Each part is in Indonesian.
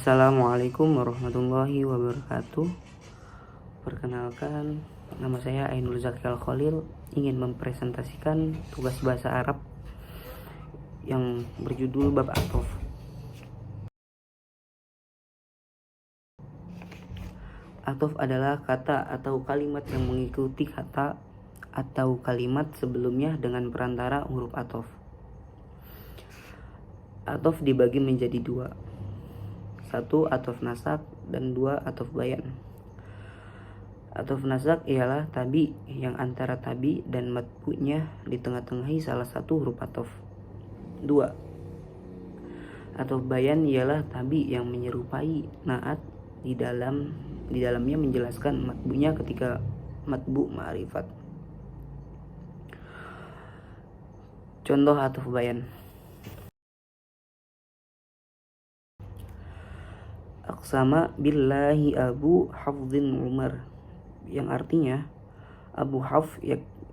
Assalamualaikum warahmatullahi wabarakatuh. Perkenalkan, nama saya Ainul Zakil Khalil, ingin mempresentasikan tugas bahasa Arab yang berjudul Bab Atof. Atof adalah kata atau kalimat yang mengikuti kata atau kalimat sebelumnya dengan perantara huruf atof. Atof dibagi menjadi dua. 1. Atof nasak dan 2. Atof bayan. Atof nasak ialah tabi yang antara tabi dan matbu'nya di tengah-tengahi salah satu huruf atof. 2. Atof bayan ialah tabi yang menyerupai naat di dalamnya menjelaskan matbu'nya ketika matbu' ma'rifat. Contoh atof bayan: Aqsama billahi Abu Hafdhin Umar, yang artinya Abu Hafs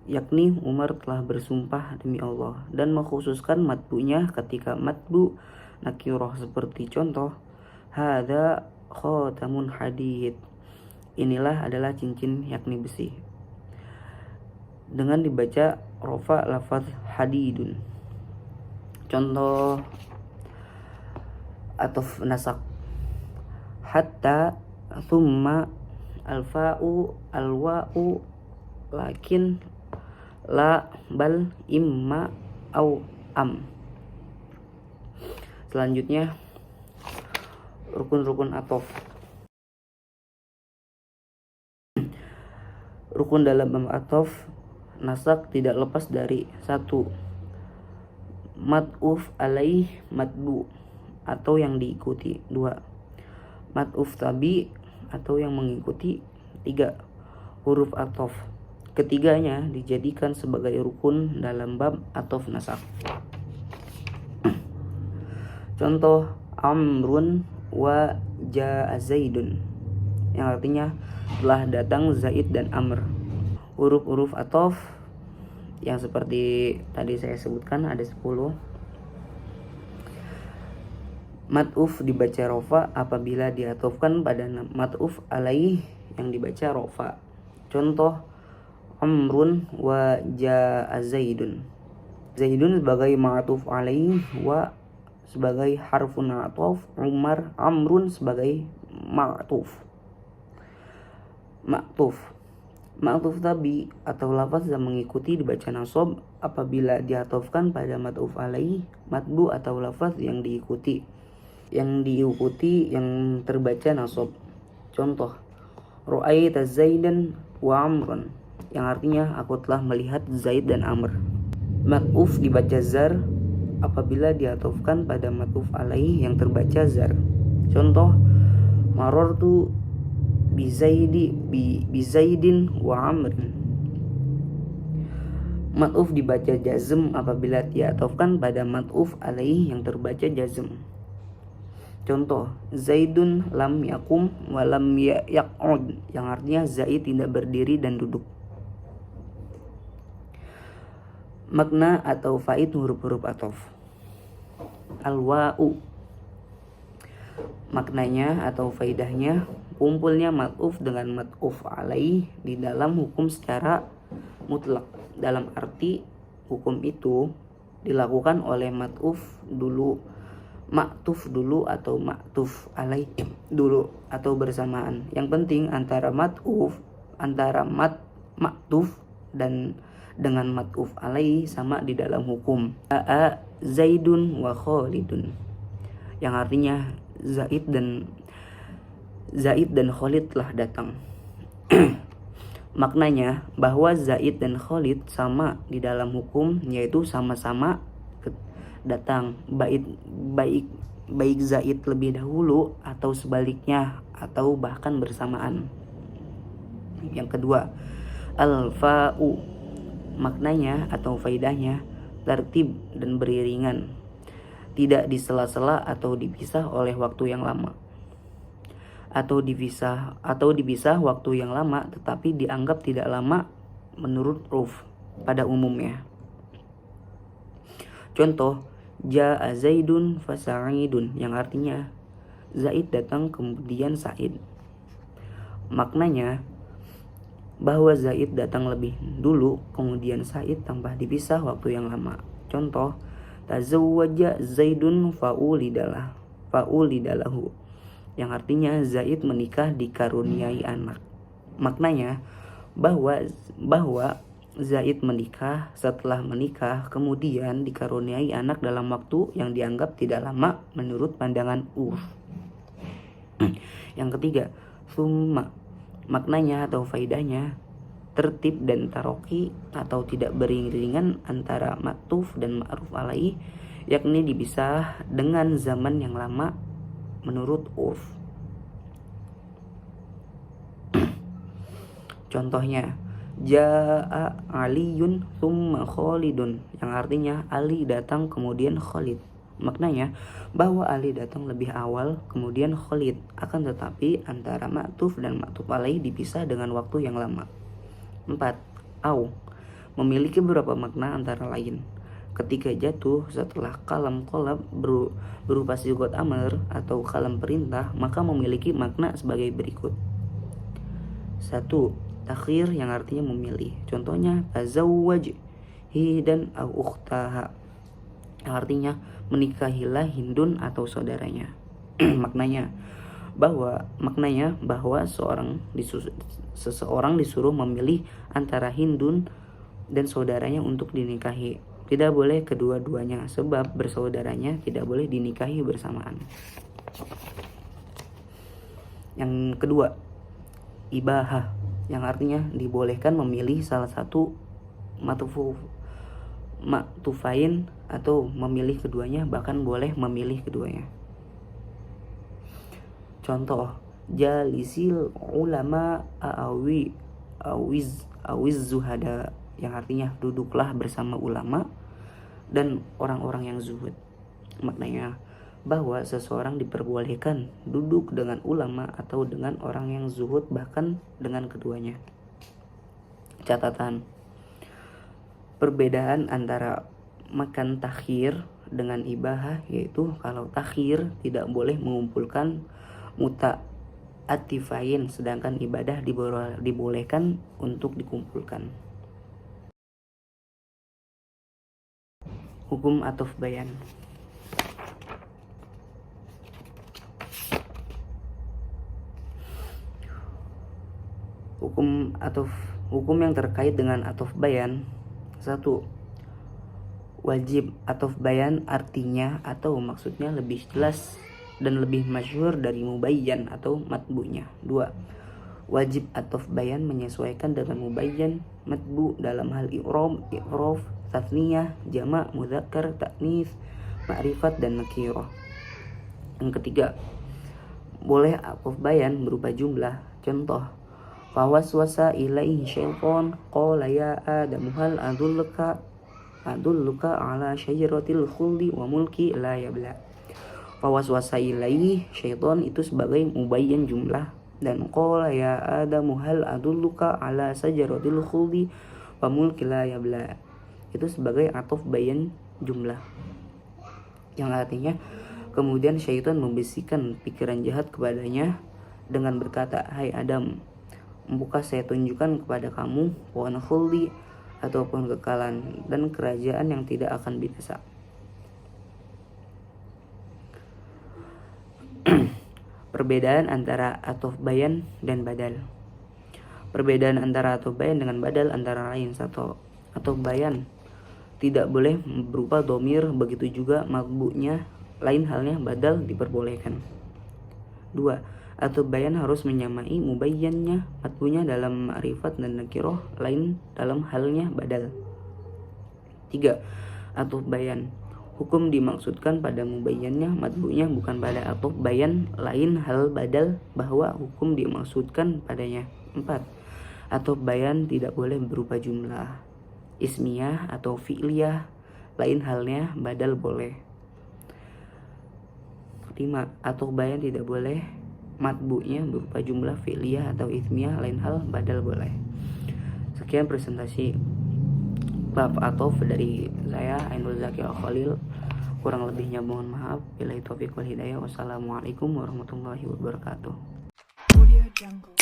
yakni Umar telah bersumpah demi Allah, dan mengkhususkan matbu'nya ketika matbu' nakirah seperti contoh hadza khatamun hadid, inilah adalah cincin yakni besi, dengan dibaca rofa lafaz hadidun. Contoh atof nasak: hatta, thumma, alfa'u, alwa'u, lakin, la, bal, imma, au, am. Selanjutnya, rukun-rukun atof. Rukun dalam bab atof nasak tidak lepas dari 1. Mat'uf alaih matbu' atau yang diikuti. 2. Mat'uf tabi atau yang mengikuti. 3. Huruf atof. Ketiganya dijadikan sebagai rukun dalam bab atof nasak. Contoh amrun wa ja'a zaidun, yang artinya telah datang Zaid dan Amr. Huruf-huruf atof yang seperti tadi saya sebutkan ada 10. Mat'uf dibaca rofa apabila diatofkan pada mat'uf alaih yang dibaca rofa. Contoh amrun wa ja'a zaidun. Zaidun sebagai ma'tuf alaih, wa sebagai harfun atof, Umar, amrun sebagai ma'tuf. Ma'tuf tabi atau lafaz yang mengikuti dibaca nasab apabila diatofkan pada mat'uf alaih, matbu atau lafaz yang diikuti yang terbaca nasab. Contoh ra'aita zaidan wa amran, yang artinya aku telah melihat Zaid dan Amr. Mat'uf dibaca zar apabila diatofkan pada mat'uf alaih yang terbaca zar. Contoh marartu bizaidin wa amrin. Mat'uf dibaca jazm apabila diatofkan pada mat'uf alaih yang terbaca jazm. Contoh Zaidun lam yakum wa lam yaq'ud, yang artinya Zaid tidak berdiri dan duduk. Makna atau faid huruf-huruf atof. Al-wa'u, maknanya atau faidahnya kumpulnya mat'uf dengan mat'uf alaih di dalam hukum secara mutlak, dalam arti hukum itu dilakukan oleh mat'uf dulu, ma'tuf dulu, atau ma'tuf alaih dulu, atau bersamaan. Yang penting antara ma'tuf, ma'tuf dan dengan mat'uf alaih sama di dalam hukum. A'a Zaidun wa Khalidun, yang artinya Zaid dan Khalid telah datang. Maknanya bahwa Zaid dan Khalid sama di dalam hukum, yaitu sama-sama datang, baik Zaid lebih dahulu atau sebaliknya, atau bahkan bersamaan. Yang kedua, al-fa'u, maknanya atau faidahnya tertib dan beriringan, tidak disela-sela atau dipisah oleh waktu yang lama, atau dipisah waktu yang lama tetapi dianggap tidak lama menurut uruf pada umumnya. Contoh ja'a Zaidun fasa'idun, yang artinya Zaid datang kemudian Said. Maknanya bahwa Zaid datang lebih dulu kemudian Said tanpa dipisah waktu yang lama. Contoh, tazawwaja Zaidun faulidalahu, yang artinya Zaid menikah dikaruniai anak. Maknanya bahwa Zaid menikah, setelah menikah kemudian dikaruniai anak dalam waktu yang dianggap tidak lama menurut pandangan urf. Yang ketiga, summa, maknanya atau faidahnya tertib dan taroki atau tidak beriringan antara maktuf dan ma'ruf alaih, yakni dipisah dengan zaman yang lama menurut urf. Contohnya, Ja'a Aliyun thumma Khalidun, yang artinya Ali datang kemudian Khalid. Maknanya bahwa Ali datang lebih awal kemudian Khalid, akan tetapi antara maktuf dan maktuf alaih dipisah dengan waktu yang lama. 4. Au memiliki beberapa makna antara lain. Ketika jatuh setelah kalam qalab berupa sigot amr atau kalam perintah, maka memiliki makna sebagai berikut. 1. Takhir, yang artinya memilih. Contohnya tazawwaj hidan au ukhtaha, yang artinya menikahilah Hindun atau saudaranya. Maknanya bahwa seseorang disuruh memilih antara Hindun dan saudaranya untuk dinikahi. Tidak boleh kedua-duanya, sebab bersaudaranya tidak boleh dinikahi bersamaan. Yang kedua, ibahah, yang artinya dibolehkan memilih salah satu maktufain atau memilih keduanya, bahkan boleh memilih keduanya. Contoh, jalisil ulama awiz zuhada, yang artinya duduklah bersama ulama dan orang-orang yang zuhud. Maknanya bahwa seseorang diperbolehkan duduk dengan ulama atau dengan orang yang zuhud, bahkan dengan keduanya. Catatan, perbedaan antara makan takhir dengan ibahah, yaitu kalau takhir tidak boleh mengumpulkan muta'atifain, sedangkan ibadah dibolehkan untuk dikumpulkan. Hukum ataf bayan. Hukum yang terkait dengan ataf bayan. 1. Wajib ataf bayan artinya atau maksudnya lebih jelas dan lebih masyhur dari mubayyan atau matbu'nya. 2. Wajib ataf bayan menyesuaikan dengan mubayyan matbu dalam hal i'rab, tatniyah, jamak, mudzakkar, ta'nits, ma'rifat dan nakirah. Yang ketiga, boleh ataf bayan berupa jumlah. Contoh, fawaswasa ilaihi syaitan qala ya adam hal adulluka ala syajaratil khuldi wa mulki la yabla. Fawaswasa ilaihi syaitan itu sebagai mubayyan jumlah, dan qala ya adam hal adulluka ala syajaratil khuldi wa mulki la yabla itu sebagai ataf bayan jumlah, yang artinya kemudian syaitan membisikkan pikiran jahat kepadanya dengan berkata, hai Adam, maukah saya tunjukkan kepada kamu pohon khuldi ataupun kekalan dan kerajaan yang tidak akan binasa. Perbedaan antara ataf bayan dan badal. Perbedaan antara ataf bayan dengan badal antara lain. 1. Ataf bayan tidak boleh berupa dhamir, begitu juga matbu'nya. Lain halnya badal diperbolehkan. 2. Ataf bayan harus menyamai mubayyannya matbu'nya dalam ma'rifat dan nakirah, lain dalam halnya badal. 3. Ataf bayan hukum dimaksudkan pada mubayyannya matbu'nya, bukan pada ataf bayan, lain hal badal bahwa hukum dimaksudkan padanya. 4. Ataf bayan tidak boleh berupa jumlah ismiyah atau fi'liyah, lain halnya badal boleh. 5. Ataf bayan tidak boleh matbu'nya berupa jumlah fi'liyah atau ismiyah, lain hal badal boleh. Sekian presentasi bab ataf dari saya, Ainul Zaki Al Khalil. Kurang lebihnya mohon maaf. Billahi taufiq wal hidayah. Wassalamualaikum warahmatullahi wabarakatuh. Audio Jungle.